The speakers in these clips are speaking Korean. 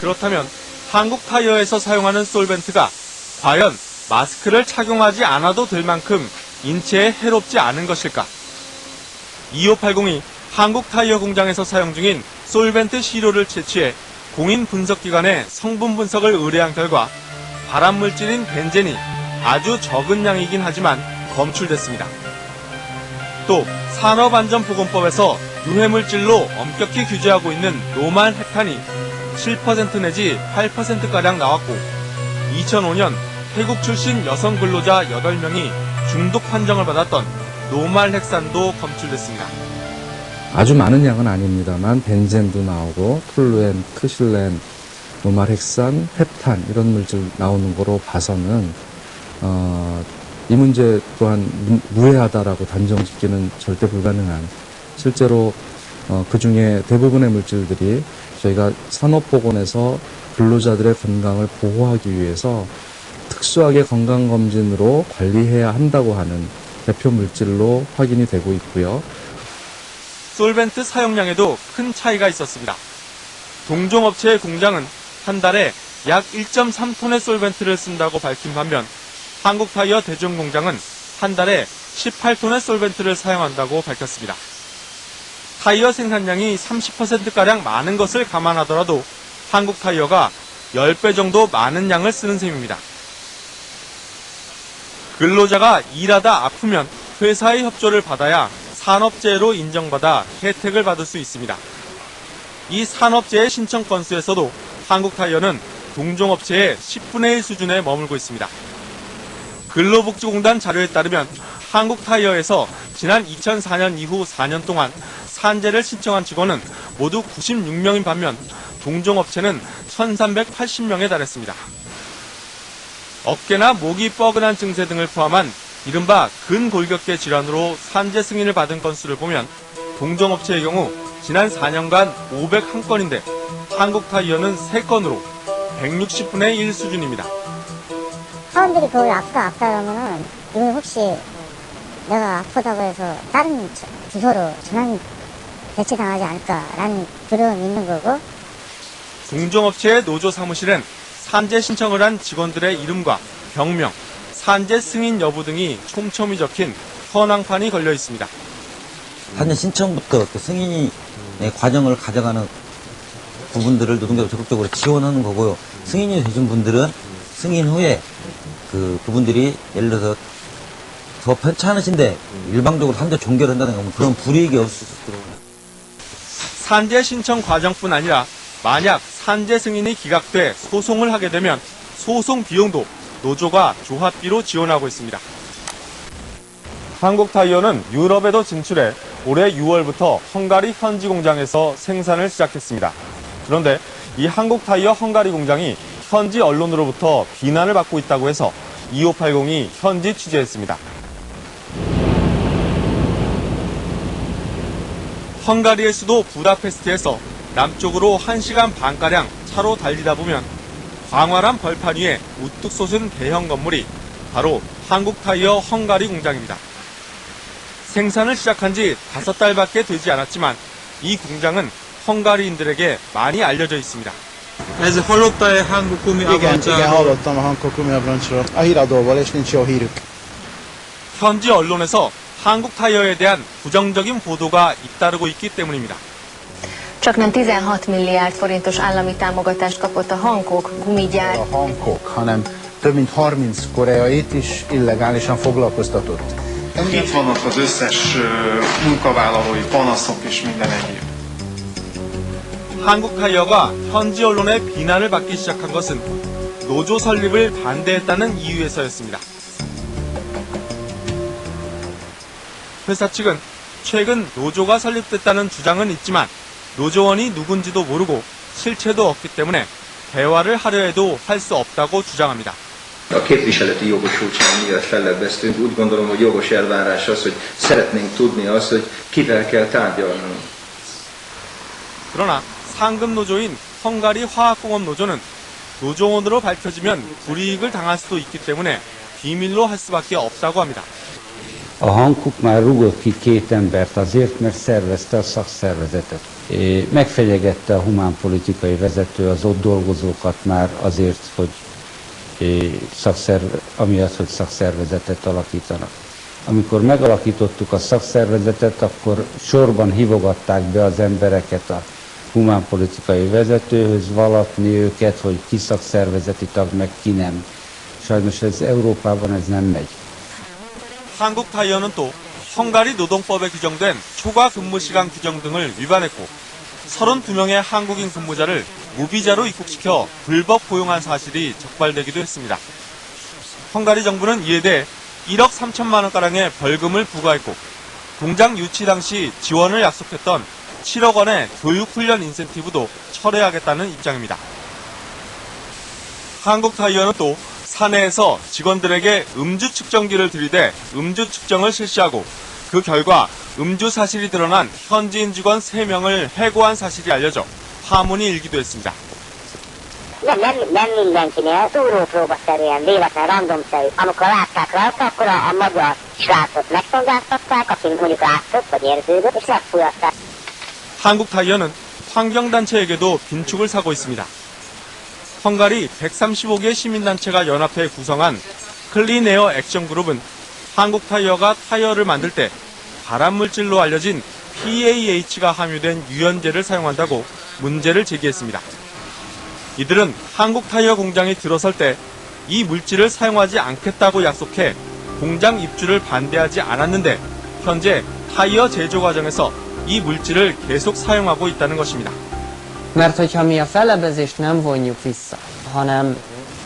그렇다면 한국 타이어에서 사용하는 솔벤트가 과연 마스크를 착용하지 않아도 될 만큼 인체에 해롭지 않은 것일까? 2580이 한국 타이어 공장에서 사용 중인 솔벤트 시료를 채취해 공인 분석기관에 성분 분석을 의뢰한 결과 발암물질인 벤젠이 아주 적은 양이긴 하지만 검출됐습니다. 또 산업안전보건법에서 유해물질로 엄격히 규제하고 있는 노말 헥탄이 7% 내지 8%가량 나왔고 2005년 태국 출신 여성 근로자 8명이 중독 판정을 받았던 노말 헥산도 검출됐습니다. 아주 많은 양은 아닙니다만 벤젠도 나오고 톨루엔, 크실렌, 노말헥산, 헵탄 이런 물질 나오는 거로 봐서는 이 문제 또한 무해하다라고 단정짓기는 절대 불가능한, 실제로 그 중에 대부분의 물질들이 저희가 산업보건에서 근로자들의 건강을 보호하기 위해서 특수하게 건강검진으로 관리해야 한다고 하는 대표 물질로 확인이 되고 있고요. 솔벤트 사용량에도 큰 차이가 있었습니다. 동종업체의 공장은 한 달에 약 1.3톤의 솔벤트를 쓴다고 밝힌 반면 한국타이어 대종공장은 한 달에 18톤의 솔벤트를 사용한다고 밝혔습니다. 타이어 생산량이 30%가량 많은 것을 감안하더라도 한국타이어가 10배 정도 많은 양을 쓰는 셈입니다. 근로자가 일하다 아프면 회사의 협조를 받아야 산업재해로 인정받아 혜택을 받을 수 있습니다. 이 산업재해 신청 건수에서도 한국타이어는 동종업체의 10분의 1 수준에 머물고 있습니다. 근로복지공단 자료에 따르면 한국타이어에서 지난 2004년 이후 4년 동안 산재를 신청한 직원은 모두 96명인 반면 동종업체는 1380명에 달했습니다. 어깨나 목이 뻐근한 증세 등을 포함한 이른바 근골격계 질환으로 산재 승인을 받은 건수를 보면 동종업체의 경우 지난 4년간 501건인데 한국타이어는 3건으로 160분의 1 수준입니다. 사람들이 그걸 아프다 그러면은 이거 혹시 내가 아프다고 해서 다른 부서로 전환 배치당하지 않을까라는 두려움이 있는 거고, 동종업체의 노조 사무실엔 산재 신청을 한 직원들의 이름과 병명, 산재 승인 여부 등이 촘촘히 적힌 현황판이 걸려 있습니다. 산재 신청부터 그 승인의 과정을 가져가는 부분들을 노동자가 적극적으로 지원하는 거고요. 승인이 되신 분들은 승인 후에 그분들이 예를 들어서 더 편찮으신데 일방적으로 산재 종결을 한다든가 뭐 그런 불이익이 없을 수 있도록. 산재 신청 과정뿐 아니라 만약 산재 승인이 기각돼 소송을 하게 되면 소송 비용도 노조가 조합비로 지원하고 있습니다. 한국타이어는 유럽에도 진출해 올해 6월부터 헝가리 현지 공장에서 생산을 시작했습니다. 그런데 이 한국타이어 헝가리 공장이 현지 언론으로부터 비난을 받고 있다고 해서 2580이 현지 취재했습니다. 헝가리의 수도 부다페스트에서 남쪽으로 1시간 반가량 차로 달리다 보면 광활한 벌판 위에 우뚝 솟은 대형 건물이 바로 한국타이어 헝가리 공장입니다. 생산을 시작한 지 5달밖에 되지 않았지만 이 공장은 헝가리인들에게 많이 알려져 있습니다. Ez hallotta-e Hanko Kumi Igen, Abroncsáról? hallottam a Hanko Kumi Abroncsról. A híradóból, és nincs jó hírük. 현지 언론에서 한국타이어에 대한 부정적인 보도가 잇따르고 있기 때문입니다. Csaknem 16 milliárd forintos állami támogatást kapott a Hankook gumigyár. A Hankook, hanem több mint 30 koreait is illegálisan foglalkoztatott. Itt vannak az összes munkavállalói panaszok és minden egyéb. 한국타이어가 현지 언론의 비난을 받기 시작한 것은 노조 설립을 반대했다는 이유에서였습니다. 회사 측은 최근 노조가 설립됐다는 주장은 있지만 노조원이 누군지도 모르고 실체도 없기 때문에 대화를 하려 해도 할 수 없다고 주장합니다. A képviseleti jogosultság miatt fellebbeztünk. Úgy gondolom, hogy jogos elvárás az, hogy szeretnénk tudni azt, hogy kivel kell tárgyalnunk. 그러나 상급 노조인 헝가리 화학공업 노조는 노조원으로 밝혀지면 불이익을 당할 수도 있기 때문에 비밀로 할 수밖에 없다고 합니다. A Hankook már rúgott ki 2 embert azért, mert szervezte a szakszervezetet. Megfenyegette a humánpolitikai vezető az ott dolgozókat már azért, hogy amiatt, hogy szakszervezetet alakítanak. Amikor megalakítottuk a szakszervezetet, akkor sorban hívogatták be az embereket a humánpolitikai vezetőhöz, vallatni őket, hogy ki szakszervezeti tag, meg ki nem. Sajnos Európában ez nem megy. 한국타이어는 또 헝가리 노동법에 규정된 초과 근무 시간 규정 등을 위반했고 32명의 한국인 근무자를 무비자로 입국시켜 불법 고용한 사실이 적발되기도 했습니다. 헝가리 정부는 이에 대해 1억 3천만 원가량의 벌금을 부과했고 공장 유치 당시 지원을 약속했던 7억 원의 교육훈련 인센티브도 철회하겠다는 입장입니다. 한국타이어는 또 사내에서 직원들에게 음주 측정기를 들이대 음주 측정을 실시하고 그 결과 음주 사실이 드러난 현지인 직원 3명을 해고한 사실이 알려져 파문이 일기도 했습니다. Nem mindenkinél, szúrópróbaszerűen, véletlen, randomszerű. Amikor látták rajta, akkor a magyar srácot megszolgáltatták, aki mondjuk látszott, vagy érződött, és megfújatták. 한국타이어는 환경단체에게도 빈축을 사고 있습니다. 헝가리 135개 시민단체가 연합해 구성한 클린에어 액션그룹은 한국타이어가 타이어를 만들 때 발암물질로 알려진 PAH가 함유된 유연제를 사용한다고 문제를 제기했습니다. 이들은 한국타이어 공장이 들어설 때 이 물질을 사용하지 않겠다고 약속해 공장 입주를 반대하지 않았는데 현재 타이어 제조 과정에서 이 물질을 계속 사용하고 있다는 것입니다. Mert hogyha mi a fellebezést nem vonjuk vissza, hanem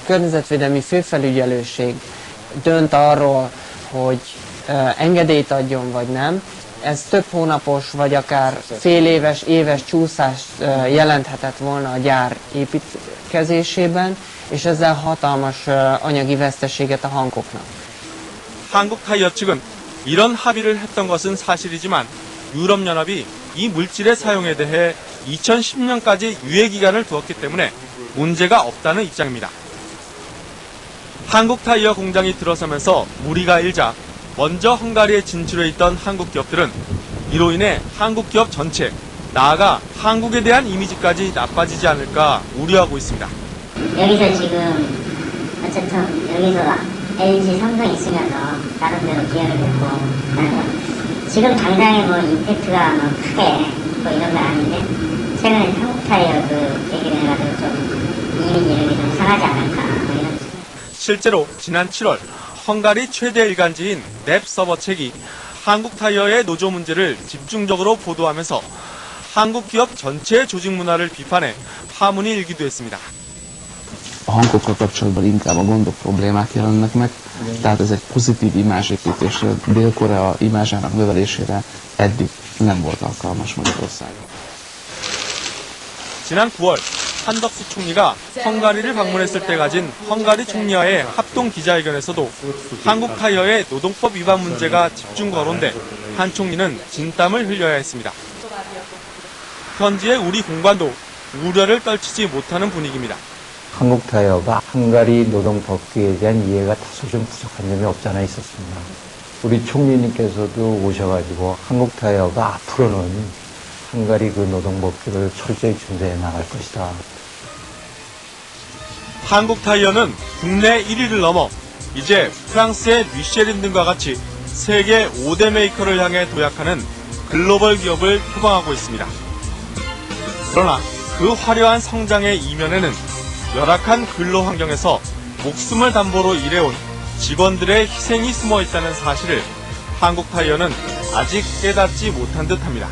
környezetvédelmi főfelügyelőség dönt arról, hogy engedélyt adjon vagy nem, ez több hónapos vagy akár fél éves, éves csúszást jelenthetett volna a gyár építkezésében, és ezzel hatalmas anyagi veszteséget a Hankoknak. 한국타이어 측은 이런 합의를 했던 것은 사실이지만 유럽연합이 이 물질의 사용에 대해 2010년까지 유예기간을 두었기 때문에 문제가 없다는 입장입니다. 한국타이어 공장이 들어서면서 무리가 일자 먼저 헝가리에 진출해 있던 한국 기업들은 이로 인해 한국 기업 전체, 나아가 한국에 대한 이미지까지 나빠지지 않을까 우려하고 있습니다. 여기서 지금 어쨌든 여기서 LG 삼성 있으면서 나름대로 기여를 했고 지금 당장에 뭐 임팩트가 뭐 크게 뭐 이런 건 아닌데 최근에 한국타이어 그 얘기를 해가지고 좀 이미지 이런 게 좀 상하지 않을까 뭐 이런. 실제로 지난 7월 헝가리 최대 일간지인 넵 서버책이 한국타이어의 노조 문제를 집중적으로 보도하면서 한국 기업 전체의 조직 문화를 비판해 파문이 일기도 했습니다. A Hankokkal kapcsolatban inkább a gondok, problémák jelennek meg, tehát ez egy pozitív imázsépítésre, Dél-Korea imázsának növelésére eddig nem volt alkalmas Magyarországon. 지난 9월 한덕수 총리가 헝가리를 방문했을 때 가진 헝가리 총리와의 합동 기자회견에서도 한국타이어의 노동법 위반 문제가 집중 거론돼 한 총리는 진땀을 흘려야 했습니다. 현지의 우리 공관도 우려를 떨치지 못하는 분위기입니다. 한국타이어가 헝가리 노동법규에 대한 이해가 다소 좀 부족한 점이 없잖아 있었습니다. 우리 총리님께서도 오셔가지고 한국타이어가 앞으로는 헝가리 그 노동법규를 철저히 준수해 나갈 것이다. 한국타이어는 국내 1위를 넘어 이제 프랑스의 미쉐린 등과 같이 세계 5대 메이커를 향해 도약하는 글로벌 기업을 표방하고 있습니다. 그러나 그 화려한 성장의 이면에는 열악한 근로 환경에서 목숨을 담보로 일해온 직원들의 희생이 숨어 있다는 사실을 한국타이어는 아직 깨닫지 못한 듯합니다.